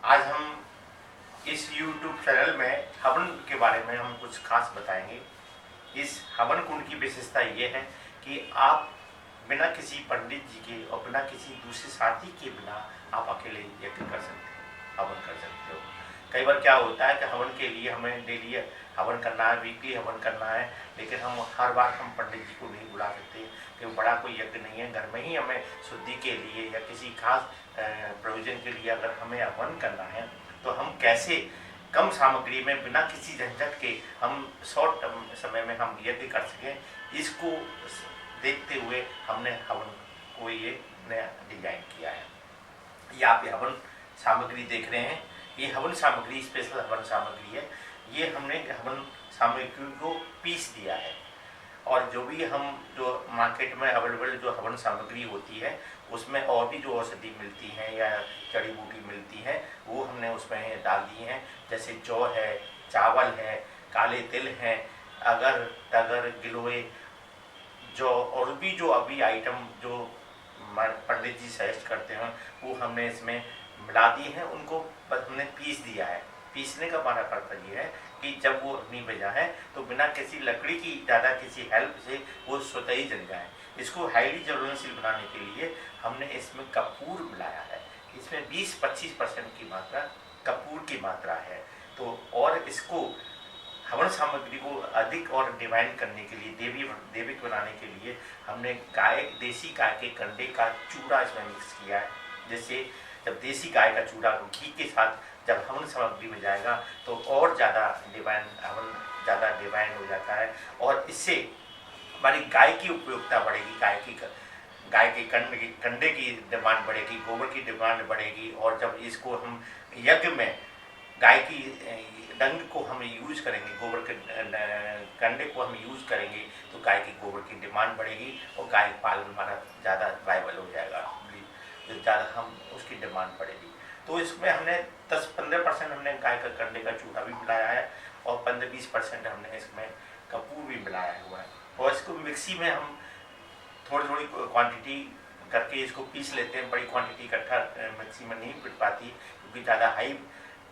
आज हम इस YouTube चैनल में हवन के बारे में हम कुछ खास बताएंगे। इस हवन कुंड की विशेषता ये है कि आप बिना किसी पंडित जी के और बिना किसी दूसरे साथी के बिना आप अकेले यज्ञ कर सकते हैं, हवन कर सकते हो। कई बार क्या होता है कि हवन के लिए हमें डेली हवन करना है, वीकली हवन करना है, लेकिन हम हर बार हम पंडित जी को नहीं बुला सकते क्योंकि बड़ा कोई यज्ञ नहीं है। घर में ही हमें शुद्धि के लिए या किसी खास प्रयोजन के लिए अगर हमें हवन करना है तो हम कैसे कम सामग्री में बिना किसी झंझट के हम शॉर्ट समय में हम यज्ञ कर सकें, इसको देखते हुए हमने हवन को ये नया डिजाइन किया है। ये आप हवन सामग्री देख रहे हैं, ये हवन सामग्री स्पेशल हवन सामग्री है। ये हमने हवन सामग्री को पीस दिया है और जो भी हम जो मार्केट में अवेलेबल जो हवन सामग्री होती है उसमें और भी जो औषधि मिलती हैं या जड़ी बूटी मिलती हैं वो हमने उसमें डाल दी हैं। जैसे जौ है, चावल है, काले तिल हैं, अगर तगर गिलोय जो और भी जो अभी आइटम जो पंडित जी सजेस्ट करते हैं वो हमने इसमें मिला दिए हैं। उनको बस हमने पीस दिया है। पीसने का हमारा पर्पज ये है कि जब वो अग्नि पे जाए तो बिना किसी लकड़ी की ज़्यादा किसी हेल्प से वो स्वतः ही जल जाए। इसको हाईली ज्वलनशील बनाने के लिए हमने इसमें कपूर मिलाया है। इसमें 20-25% की मात्रा कपूर की मात्रा है। तो और इसको हवन सामग्री को अधिक और डिवाइन करने के लिए देविक बनाने के लिए हमने देसी गाय के कंडे का चूड़ा इसमें मिक्स किया है। जैसे जब देसी गाय का चूड़ा घी के साथ जब हवन सामग्री में जाएगा तो और ज़्यादा हवन ज़्यादा डिवाइन हो जाता है और इससे हमारी गाय की उपयोगिता बढ़ेगी, गाय के कंडे की डिमांड बढ़ेगी, गोबर की डिमांड बढ़ेगी। और जब इसको हम यज्ञ में गाय की डंग को हम यूज करेंगे, गोबर के कंडे को हम यूज करेंगे तो गाय की गोबर की डिमांड बढ़ेगी और गाय पालन हमारा ज़्यादा वाइबल हो जाएगा, जो ज़्यादा हम उसकी डिमांड बढ़ेगी। तो इसमें हमने 10-15% हमने गाय का कंडे का चूड़ा भी मिलाया है और 15-20% हमने इसमें कपूर भी मिलाया हुआ है। और इसको मिक्सी में हम थोड़ी क्वांटिटी करके इसको पीस लेते हैं। बड़ी क्वांटिटी इकट्ठा मिक्सी में नहीं पिट पाती क्योंकि ज़्यादा हाई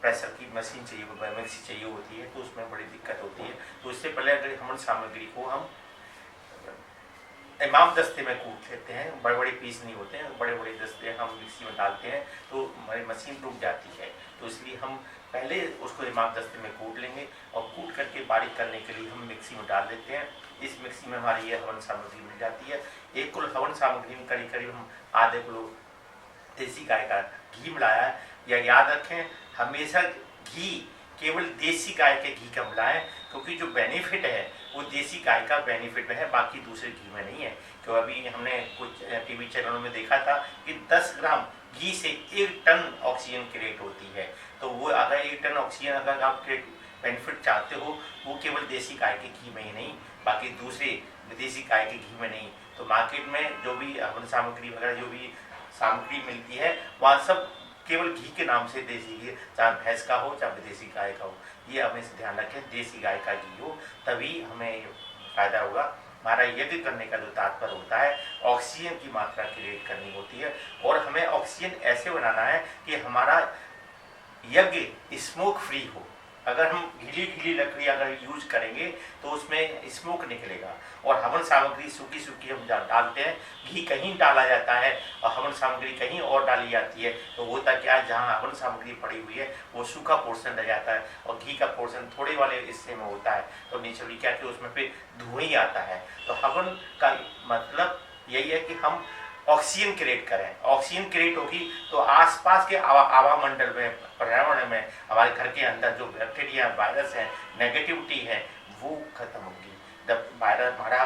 प्रेशर की मशीन चाहिए, मिक्सी चाहिए होती है, तो उसमें बड़ी दिक्कत होती है। तो इससे पहले अगर हवन सामग्री को हम इमाम दस्ते में कूट लेते हैं, बड़े बड़े पीस नहीं होते हैं, बड़े बड़े दस्ते हम मिक्सी में डालते हैं तो हमारी मशीन रुक जाती है। तो इसलिए हम पहले उसको इमाम दस्ते में कूट लेंगे और कूट करके बारीक करने के लिए हम मिक्सी में डाल देते हैं। इस मिक्सी में हमारी ये हवन सामग्री मिल जाती है। एक किलो हवन सामग्री में करीब हम आधे किलो देसी गाय का घी मिलाया है। या याद रखें, हमेशा घी केवल देसी गाय के घी का मिलाएं क्योंकि जो बेनिफिट है वो देसी गाय का बेनिफिट में है, बाकी दूसरे घी में नहीं है। क्यों अभी हमने कुछ टीवी चैनलों में देखा था कि 10 ग्राम घी से 1 टन ऑक्सीजन क्रिएट होती है। तो वो अगर 1 टन ऑक्सीजन अगर आप बेनिफिट चाहते हो वो केवल देसी गाय के घी में ही नहीं, बाकी दूसरे विदेशी गाय के घी में नहीं। तो मार्केट में जो भी हवन सामग्री वगैरह जो भी सामग्री मिलती है वहाँ सब केवल घी के नाम से देसी घी, चाहे भैंस का हो चाहे विदेशी गाय का हो, ये हमें ध्यान रखें। देसी गाय का घी हो तभी हमें फायदा होगा। हमारा यज्ञ करने का जो तात्पर्य होता है ऑक्सीजन की मात्रा क्रिएट करनी होती है और हमें ऑक्सीजन ऐसे बनाना है कि हमारा यज्ञ स्मोक फ्री हो। अगर हम गीली लकड़ी अगर यूज करेंगे तो उसमें स्मोक निकलेगा। और हवन सामग्री सूखी हम डालते हैं, घी कहीं डाला जाता है और हवन सामग्री कहीं और डाली जाती है, तो होता क्या है जहाँ हवन सामग्री पड़ी हुई है वो सूखा पोर्शन रह जाता है और घी का पोर्शन थोड़े वाले हिस्से में होता है। तो नेचुरली क्या कि उसमें फिर धुआं ही आता है। तो हवन का मतलब यही है कि हम ऑक्सीजन क्रिएट करें। ऑक्सीजन क्रिएट होगी तो आसपास के आवामंडल में, पर्यावरण में, हमारे घर के अंदर जो बैक्टीरिया वायरस है, नेगेटिविटी है, वो खत्म होगी। जब वायरस हमारा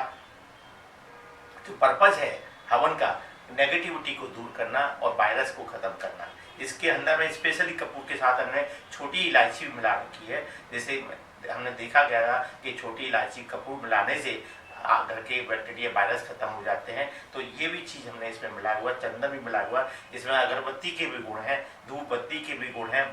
जो पर्पज है हवन का नेगेटिविटी को दूर करना और वायरस को खत्म करना। इसके अंदर में स्पेशली कपूर के साथ हमने छोटी इलायची मिला रखी है। जैसे हमने देखा गया कि छोटी इलायची कपूर मिलाने से घर के बैक्टीरिया वायरस खत्म हो जाते हैं। तो ये भी चीज़ हमने इसमें मिलाया हुआ, चंदन भी मिलाया हुआ, इसमें अगरबत्ती के भी गुण हैं, धूप बत्ती के भी गुण हैं,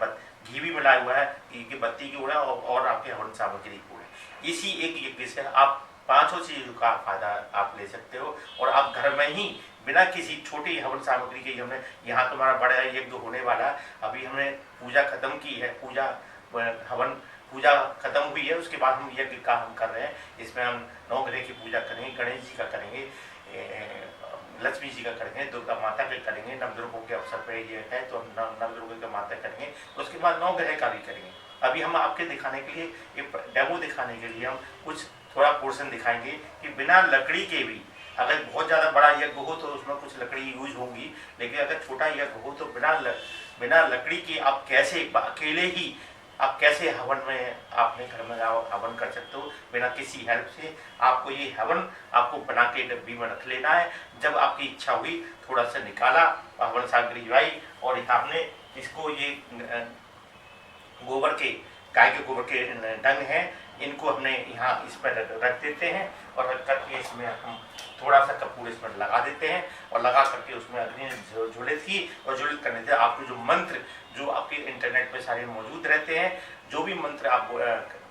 घी भी मिलाया हुआ है कि बत्ती के गुण है और आपके हवन सामग्री के गुण है। इसी एक यज्ञ से आप 500 चीज़ों का फायदा आप ले सकते हो और आप घर में ही बिना किसी छोटी हवन सामग्री के हमने, यहाँ तो हमारा बड़ा यज्ञ होने वाला, अभी हमने पूजा खत्म की है, हवन पूजा खत्म हुई है, उसके बाद हम यज्ञ का हम कर रहे हैं। इसमें हम 9 ग्रह की पूजा करेंगे, गणेश जी का करेंगे, लक्ष्मी जी का करेंगे, दुर्गा माता के करेंगे, नवदुर्गों के अवसर पर ये है तो हम नवदुर्गों के माता करेंगे, उसके बाद 9 ग्रह का भी करेंगे। अभी हम आपके दिखाने के लिए, एक डेमो दिखाने के लिए हम कुछ थोड़ा पोर्शन दिखाएंगे कि बिना लकड़ी के भी, अगर बहुत ज़्यादा बड़ा यज्ञ हो तो उसमें कुछ लकड़ी यूज होंगी, लेकिन अगर छोटा यज्ञ हो तो बिना लकड़ी के आप कैसे अकेले ही आप कैसे हवन में अपने घर में हवन कर सकते हो बिना किसी हेल्प से। आपको ये हवन आपको बना के डब्बी में रख लेना है, जब आपकी इच्छा हुई थोड़ा सा निकाला, हवन सामग्री आई और हमने इसको, ये गोबर के, गाय के गोबर के डंग हैं, इनको हमने यहाँ इस पर रख देते हैं और रख करके इसमें हम थोड़ा सा कपूर इसमें लगा देते हैं और लगा करके उसमें अग्नि ज्वलित की और ज्वलित करने से आपको जो मंत्र, जो आपके इंटरनेट पे सारे मौजूद रहते हैं, जो भी मंत्र आप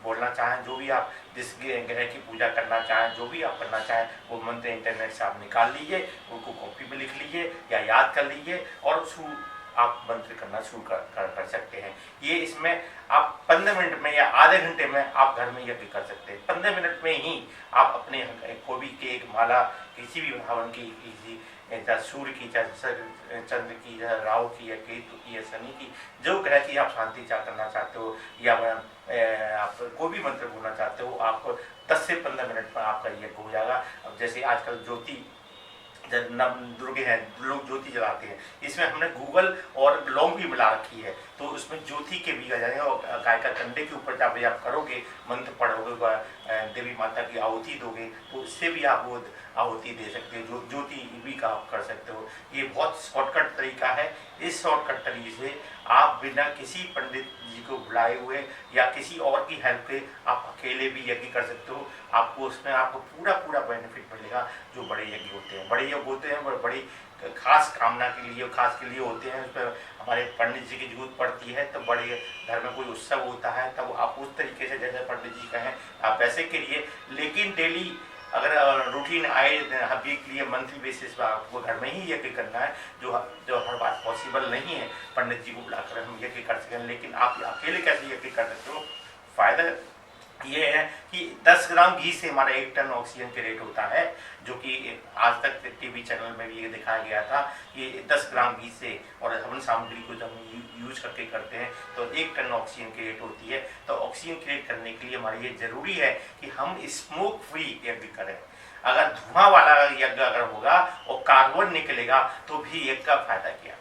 बोलना चाहें, जो भी आप जिस ग्रह की पूजा करना चाहें, जो भी आप करना चाहें, वो मंत्र इंटरनेट से आप निकाल लीजिए, उनको कॉपी में लिख लीजिए या याद कर लीजिए और आप मंत्र करना शुरू कर सकते हैं। ये इसमें आप 15 मिनट में या आधे घंटे में आप घर में यज्ञ कर सकते हैं। 15 मिनट में ही आप अपने कोई भी एक माला, किसी भी हवन की, किसी चाहे सूर्य की, चाहे चंद्र की, चाहे राहु की या केतु की या शनि की, जो ग्रह की आप शांति करना चाहते हो या आप कोई भी मंत्र बोलना चाहते हो, आपको 10 से 15 मिनट में आपका यज्ञ हो जाएगा। अब जैसे आजकल ज्योति दुर्गे हैं, लोग ज्योति जलाते हैं, इसमें हमने गूगल और लौंग भी मिला रखी है, तो उसमें ज्योति के भी आ जाएंगे और गाय का कंडे के ऊपर जब आप करोगे, मंत्र पढ़ोगे, देवी माता की आहुति दोगे, तो उससे भी आप वो आहुति दे सकते हो, ज्योति भी का आप कर सकते हो। ये बहुत शॉर्टकट तरीका है। इस शॉर्टकट तरीके से आप बिना किसी पंडित जी को बुलाए हुए या किसी और की हेल्प के आप अकेले भी यज्ञ कर सकते हो। आपको उसमें आपको पूरा बेनिफिट मिलेगा। जो बड़े यज्ञ होते हैं, बड़े यज्ञ होते हैं, वो बड़ी खास कामना के लिए, खास के लिए होते हैं, उस पर हमारे पंडित जी की जरूरत पड़ती है। तब बड़े घर में कोई उत्सव होता है तब आप उस तरीके से, जैसे पंडित जी कहें आप वैसे करिए। लेकिन डेली अगर रूटीन आए वीक लिए, मंथली बेसिस पर आपको घर में ही यज्ञ करना है, जो हर बात पॉसिबल नहीं है पंडित जी को बुलाकर हम यज्ञ कर सकें। लेकिन आप अकेले कैसे यज्ञ कर सकते हो? फायदा ये है कि 10 ग्राम घी से हमारा 1 टन ऑक्सीजन के रेट होता है, जो कि आज तक टीवी चैनल में भी ये दिखाया गया था कि 10 ग्राम घी से और हवन सामग्री को जब हम यूज करके करते हैं तो 1 टन ऑक्सीजन की रेट होती है। तो ऑक्सीजन क्रिएट करने के लिए हमारे ये जरूरी है कि हम स्मोक फ्री यज्ञ करें। अगर धुआं वाला यज्ञ अगर होगा और कार्बन निकलेगा तो भी यज्ञ का फायदा क्या।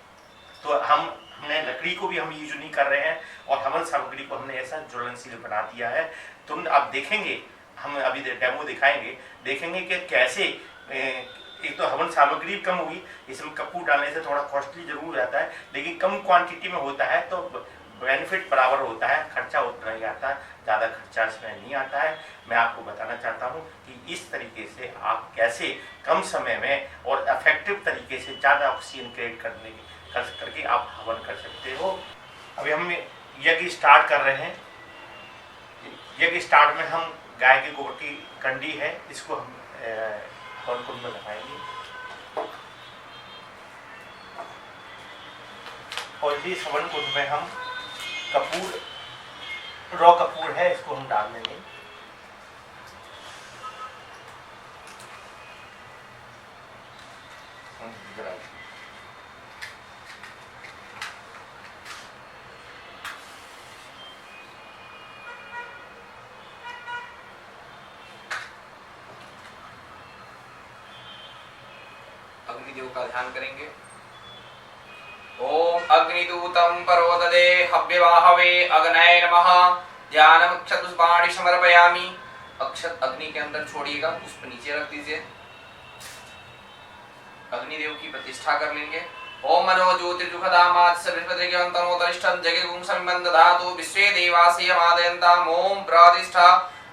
तो हमने लकड़ी को भी हम यूज नहीं कर रहे हैं और हवन सामग्री को हमने ऐसा ज्वलनशील बना दिया है। तुम आप देखेंगे, हम अभी डेमो दिखाएंगे, देखेंगे कि कैसे एक तो हवन सामग्री कम हुई, इसमें कपूर डालने से थोड़ा कॉस्टली जरूर हो जाता है, लेकिन कम क्वांटिटी में होता है तो बेनिफिट बराबर होता है, खर्चा उतना ही आता है, ज़्यादा खर्चा इसमें नहीं आता है। मैं आपको बताना चाहता हूँ कि इस तरीके से आप कैसे कम समय में और इफेक्टिव तरीके से ज़्यादा ऑक्सीजन क्रिएट करके आप हवन कर सकते हो। अभी हम यज्ञ स्टार्ट कर रहे हैं। यज्ञ स्टार्ट में हम गाय के गोबर की कंडी है, इसको हम हवन कुंड में लगाएंगे और इस हवन कुंड में हम कपूर, रॉ कपूर है, इसको हम डाल देंगे। अग्निदेव का ध्यान करेंगे। ओम अग्निदूतम परोददे हव्यवाहवे अग्नये नमः। ध्यानम अक्षतपुष्पाणि समर्पयामि। अक्षत अग्नि के अंदर छोड़िएगा, पुष्प नीचे रख दीजिए। अग्निदेव की प्रतिष्ठा कर लेंगे। ओम मनो ज्योतिर्जुखदामात् सर्वपत्रिकंतनोतरिष्ठं जगेगुं संबंध धातु विश्वे देवास्य मादयन्ताम्। ओम प्रतिष्ठा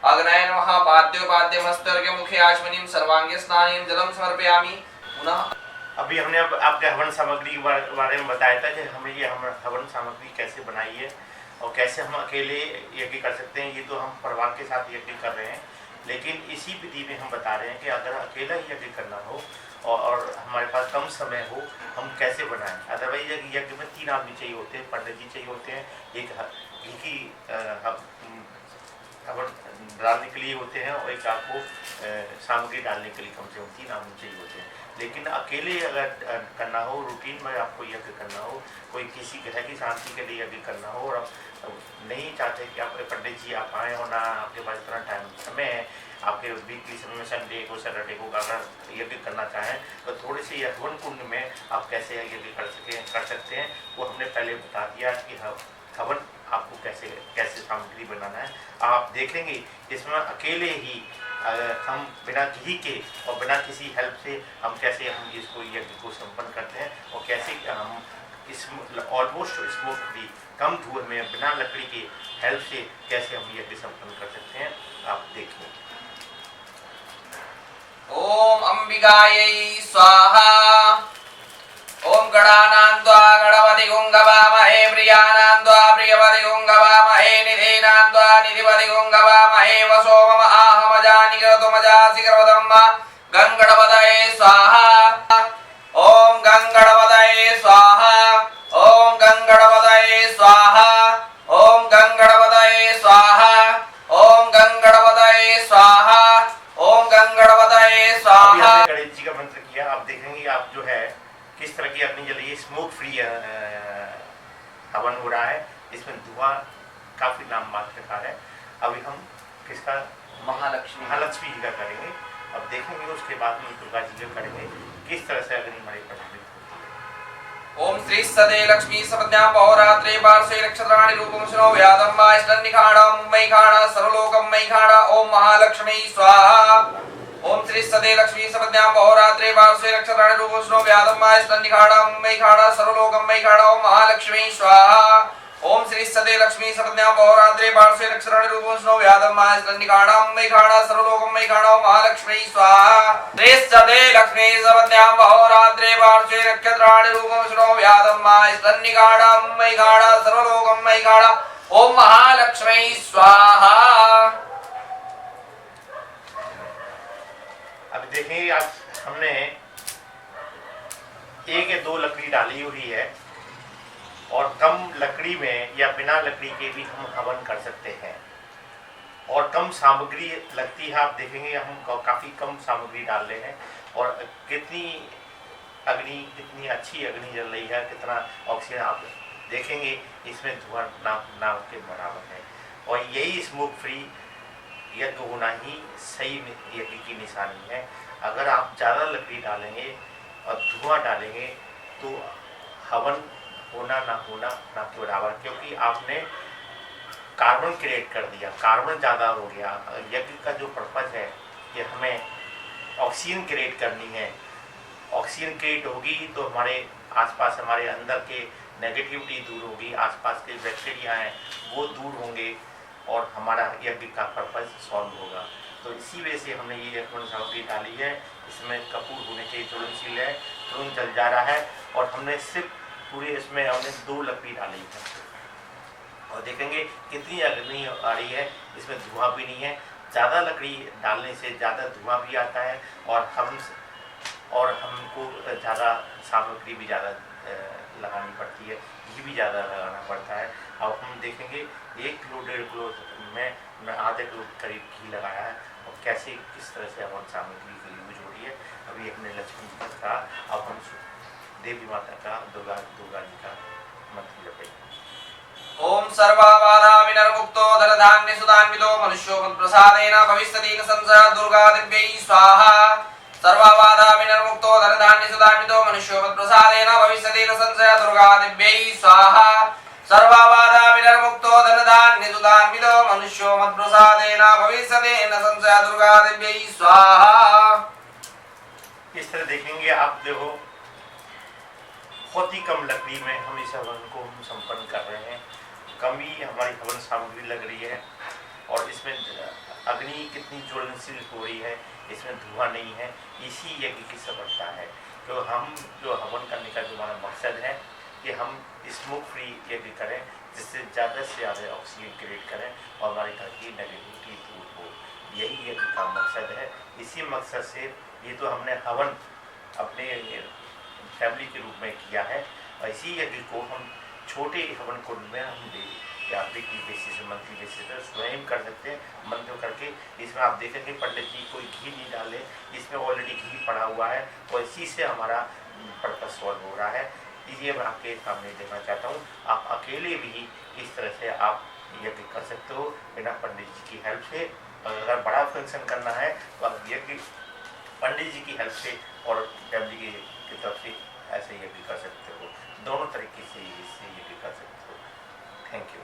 अग्नये नमः। पाद्योपाद्यमस्तर्घ्य मुखे आचमनीं सर्वांगे स्नानेन जलम समर्पयामि। पुनः अभी हमने आपके हवन सामग्री के बारे में बताया था कि हमें ये हवन सामग्री कैसे बनाई है और कैसे हम अकेले यज्ञ कर सकते हैं। ये तो हम परिवार के साथ यज्ञ कर रहे हैं, लेकिन इसी विधि में हम बता रहे हैं कि अगर अकेला यज्ञ करना हो और हमारे पास कम समय हो, हम कैसे बनाएं। अदरवाइज यज्ञ में 3 आदमी चाहिए होते हैं, पंडित जी चाहिए होते हैं, एक घी की हवन डालने के लिए होते हैं, और एक आपको सामग्री डालने के लिए कम से कम 3 आदमी चाहिए होते हैं। लेकिन अकेले अगर करना हो, रूटीन में आपको यज्ञ करना हो, कोई किसी ग्रह की शांति के लिए यज्ञ करना हो, और आप नहीं चाहते कि आप पंडित जी आप आएँ, और ना आपके पास इतना टाइम समय है, आपके वीकली समय में संडे को सैटरडे को अगर यज्ञ करना चाहें, तो थोड़े से हवन कुंड में आप कैसे यज्ञ कर सकते हैं, वो हमने पहले बता दिया कि हवन आपको कैसे सामग्री बनाना है। आप देखेंगे इसमें अकेले ही हम बिना घी के और बिना किसी हेल्प से हम कैसे इसको यज्ञ को संपन्न करते हैं, और कैसे हम इस ऑलमोस्ट स्मोक फ्री, कम धुएं में, बिना लकड़ी की हेल्प से कैसे हम यज्ञ संपन्न कर सकते हैं, आप देखिए। ओम अंबिकायै स्वाहा। ओम गणानान्त्वा गणपति गुंगवामहे, प्रियानान्त्वा प्रियपति गुंगवामहे, निधीनान्त्वा निधिपति गुंगवामहे, वसो मम आहमजानि क्रतुमजासि क्रवदम्म गंगणपतये स्वाहा। ओम गंगणपतये स्वाहा। ओम गंगणपतये स्वाहा। ओम गंगणपतये स्वाहा। ओम गंगणपतये स्वाहा। ओम गंगणपतये स्वाहा। गणेश जी का मंत्र किया, आप देखेंगे आप जो है किस तरह की अग्नि जल रही है, स्मोक फ्री हवन हो रहा है, इसमें धुआं काफी नाम मात्र का है। अभी हम किसका, महालक्ष्मी जी का करेंगे। अब देखेंगे उसके बाद में दुर्गा जी का करेंगे, किस तरह से अग्नि हमारी प्रज्वलित होती है। ओम श्री सदे लक्ष्मी सपद्यां पौरात्रे पार्श्वे नक्षत्राणि रूपं शनो व्यादं वा इष्टन्निखाणं मैखाण सर्वलोकं मैखाण। ओम महालक्ष्मी स्वाहा। ओम श्री सदे लक्ष्मी सपद्यां पौरात्रे पार्श्वे नक्षत्राणि रूपं शनो व्यादं वा इष्टन्निखाणं मैखाण सर्वलोकं मैखाण। ओम महालक्ष्मी स्वाहा। ओम श्री सदे लक्ष्मी सपद्यां पौरात्रे पार्श्वे नक्षत्राणि रूपं शनो व्यादं वा इष्टन्निखाणं मैखाण सर्वलोकं मैखाण। ओम महालक्ष्मी स्वाहा। श्री सदे लक्ष्मी सपद्यां पौरात्रे पार्श्वे नक्षत्राणि रूपं शनो व्यादं वा इष्टन्निखाणं मैखाण सर्वलोकं मैखाण। ओम महालक्ष्मी स्वाहा। अब देखिए आप, हमने 1 या 2 लकड़ी डाली हुई है, और कम लकड़ी में या बिना लकड़ी के भी हम हवन कर सकते हैं, और कम सामग्री लगती है। आप देखेंगे हम काफ़ी कम सामग्री डाल रहे हैं, और कितनी अच्छी अग्नि जल रही है, कितना ऑक्सीजन आप देखेंगे इसमें धुआं ना के बराबर है। और यही स्मोक फ्री यज्ञ होना ही सही यज्ञ की निशानी है। अगर आप ज़्यादा लकड़ी डालेंगे और धुआं डालेंगे तो हवन होना ना के बराबर, क्योंकि आपने कार्बन क्रिएट कर दिया, कार्बन ज़्यादा हो गया। यज्ञ का जो पर्पज़ है कि हमें ऑक्सीजन क्रिएट करनी है, ऑक्सीजन क्रिएट होगी तो हमारे आसपास, हमारे अंदर के नेगेटिविटी दूर होगी, आसपास के बैक्टीरिया हैं वो दूर होंगे, और हमारा यज्ञ का पर्पज़ सॉल्व होगा। तो इसी वजह से हमने ये यज्ञ सामग्री डाली है। इसमें कपूर होने चाहिए, ज्वलनशील है, तुरंत जल जा रहा है, और हमने सिर्फ पूरे इसमें हमने 2 लकड़ी डाली है, और देखेंगे कितनी अग्नि आ रही है, इसमें धुआं भी नहीं है। ज़्यादा लकड़ी डालने से ज़्यादा धुआं भी आता है, और हमको ज़्यादा सामग्री भी ज़्यादा लगानी पड़ती है, घी भी ज़्यादा लगाना पड़ता है। अब हम देखेंगे 1 किलो 1.5 किलो में आधे किलो करीब घी लगाया है, और कैसे किस तरह से हवन सामग्री की यूज हो रही है। अभी हमने लक्ष्मी जी का, अब हम देवी माता का, दुर्गा जी का मंत्र जपेंगे। ओम सर्वाबाधा विनर्मुक्तो धनधान्य सुधान्वितो मनुष्यो मत्प्रसादेन भविष्यति न संशयः दुर्गा दिव्यै स्वाहा। सर्वाबाधा विनर्मुक्तो धनधान्य सुधान्वितो मनुष्यो मत्प्रसादेन भविष्यति न संशयः दुर्गा दिव्यै स्वाहा। सर्वाबाधा विनर्मुक्तो धनधान्य सुधान्वितो मनुष्यो मत्प्रसादेन भविष्यति न संशयः दुर्गा दिव्यै स्वाहा। इस तरह देखेंगे आप, देखो बहुत ही कम लकड़ी में हम इस हवन को हम संपन्न कर रहे हैं, कम ही हमारी हवन सामग्री लग रही है, और इसमें अग्नि कितनी ज्वलनशील हो रही है, इसमें धुआं नहीं है। इसी यज्ञ की सफलता है। तो हम जो हवन करने का जो हमारा मकसद है कि हम स्मोक फ्री यज्ञ करें, जिससे ज़्यादा से ज़्यादा ऑक्सीजन क्रिएट करें और हमारे घर की नेगेटिविटी दूर हो। यही यज्ञ का मकसद है। इसी मकसद से ये तो हमने हवन अपने फैमिली के रूप में किया है। और इसी यज्ञ को हम छोटे हवन कुंड में हम या वीकली बेसिस मंथली बेसिस पर स्वयं कर सकते हैं मंत्र करके। इसमें आप देखेंगे पंडित जी कोई घी नहीं डाले, इसमें ऑलरेडी घी पड़ा हुआ है और इसी से हमारा पर्पस सॉल्व हो रहा है। ये मैं आपके सामने देना चाहता हूँ। आप अकेले भी इस तरह से आप यज्ञ कर सकते हो बिना पंडित जी की हेल्प से। अगर बड़ा फंक्शन करना है तो आप यज्ञ पंडित जी की हेल्प से और फैमिली की तरफ से ऐसे यज्ञ कर सकते हो। दोनों तरीके से इससे यज्ञ कर सकते हो। Thank you.